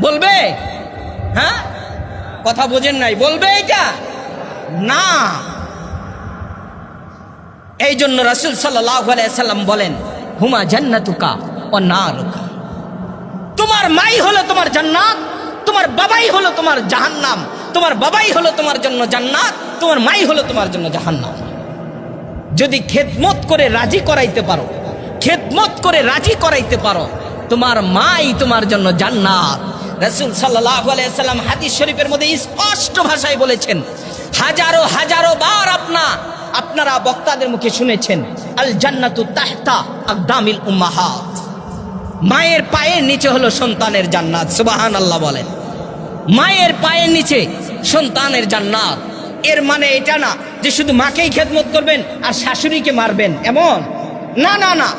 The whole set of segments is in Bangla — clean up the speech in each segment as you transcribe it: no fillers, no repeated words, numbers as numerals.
বলবে? হ্যাঁ, কথা বোঝেন নাই, বলবে এটা না। এই জন্য রাসূল সাল্লাল্লাহু আলাইহি সাল্লাম বলেন, হুমা জান্নাতুকা ওয়া নারুকা। তোমার মাই হলো তোমার জান্নাত, তোমার বাবাই হলো তোমার জাহান্নাম। তোমার বাবাই হলো তোমার জন্য জান্নাত, তোমার মাই হলো তোমার জন্য জাহান্নাম। যদি খেদমত করে রাজি করাইতে পারো, খেদমত করে রাজি করাইতে পারো, তোমার মাই তোমার জন্য জান্নাত। রাসূল সাল্লাল্লাহু আলাইহি সাল্লাম হাদিস শরীফের মধ্যে স্পষ্ট ভাষায় বলেছেন, হাজারো হাজারো বার আপনারা বক্তাদের মুখে শুনেছেন, আল জান্নাতু তাহতা আকদামিল উম্মাহাত। মায়ের পায়ের নিচে হলো সন্তানের জান্নাত। সুবহানাল্লাহ বলেন। মায়ের পায়ের নিচে সন্তানের জান্নাত। এর মানে এটা না যে শুধু মাকেই খেদমত করবেন আর শাশুড়িকে মারবেন, এমন না না না।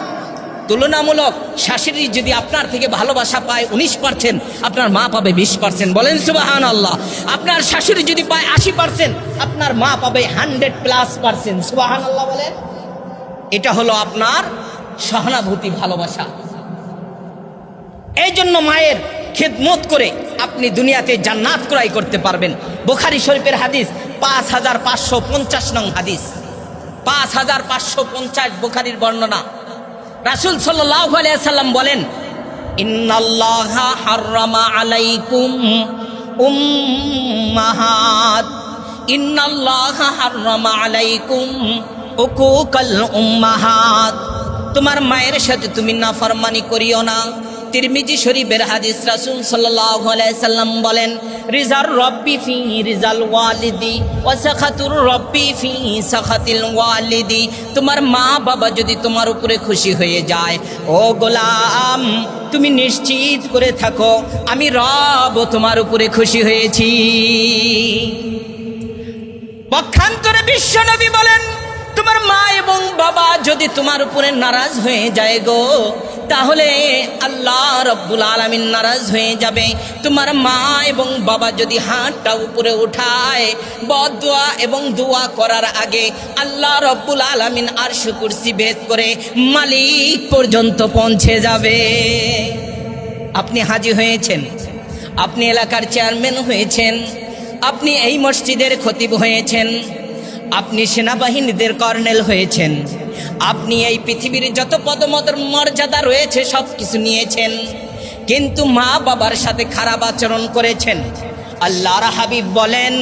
তুলনামূলক শাশুড়ি যদি আপনার থেকে ভালোবাসা পায় 19%, আপনার মা পাবে 20%। বলেন সুবহানাল্লাহ। আপনার শাশুড়ি যদি পায় 80%, আপনার মা পাবে 100+%। সুবহানাল্লাহ বলেন। এটা হলো আপনার সহানুভূতি, ভালোবাসা। এই জন্য মায়ের খেদমত করে আপনি দুনিয়াতে জান্নাত ক্রয় করতে পারবেন। বুখারী শরীফের হাদিস 5550 নং হাদিস, 5550 বুখারীর বর্ণনা। রাসূল সাল্লাল্লাহু আলাইহি সাল্লাম বলেন, ইন্নাল্লাহা হাররামা আলাইকুম উম্মাহাত, ইন্নাল্লাহা হাররামা আলাইকুম উকুকাল উম্মাহাত। তোমার মায়ের সাথে তুমি নাফরমানি করিও না। তিরমিজি শরীফের হাদিস, রাসূল সাল্লাল্লাহু আলাইহি সাল্লাম বলেন, রিজার রব্বি ফি রিজাল ওয়ালিদি ওয়া সাখাতুর রব্বি ফি সাখাতিল ওয়ালিদি। তোমার মা বাবা যদি তোমার উপরে খুশি হয়ে যায়, ও গোলাম তুমি নিশ্চিত করে থাকো আমি রব তোমার উপরে খুশি হয়েছি। পক্ষান্তরে বিশ্বনবী বলেন, তোমার মা এবং বাবা যদি তোমার উপরে নারাজ হয়ে যায় গো, তাহলে আল্লাহ রব্বুল আলামিন নারাজ হয়ে যাবে। তোমার মা এবং বাবা যদি হাতটা উপরে উঠায় বদদুয়া এবং দোয়া করার আগে, আল্লাহ রব্বুল আলামিন আরশ কুরসি ভেদ করে মালিক পর্যন্ত পৌঁছে যাবে। আপনি হাজী হয়েছেন, আপনি এলাকার চেয়ারম্যান হয়েছেন, আপনি এই মসজিদের খতিব হয়েছেন, আপনি সেনাবাহিনীদের কর্নেল হয়েছেন, আপনি এই পৃথিবীর যত পদমর্যাদা রয়েছে সব কিছু নিয়েছেন, কিন্তু মা বাবার সাথে খারাপ আচরণ করেছেন। আল্লাহর হাবিব বলেন,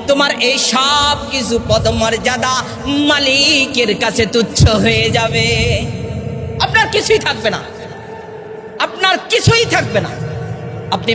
তোমার এই সব কিছু পদমর্যাদা মালিকের কাছে তুচ্ছ হয়ে যাবে। আপনার কিছুই থাকবে না, আপনার কিছুই থাকবে না। আপনি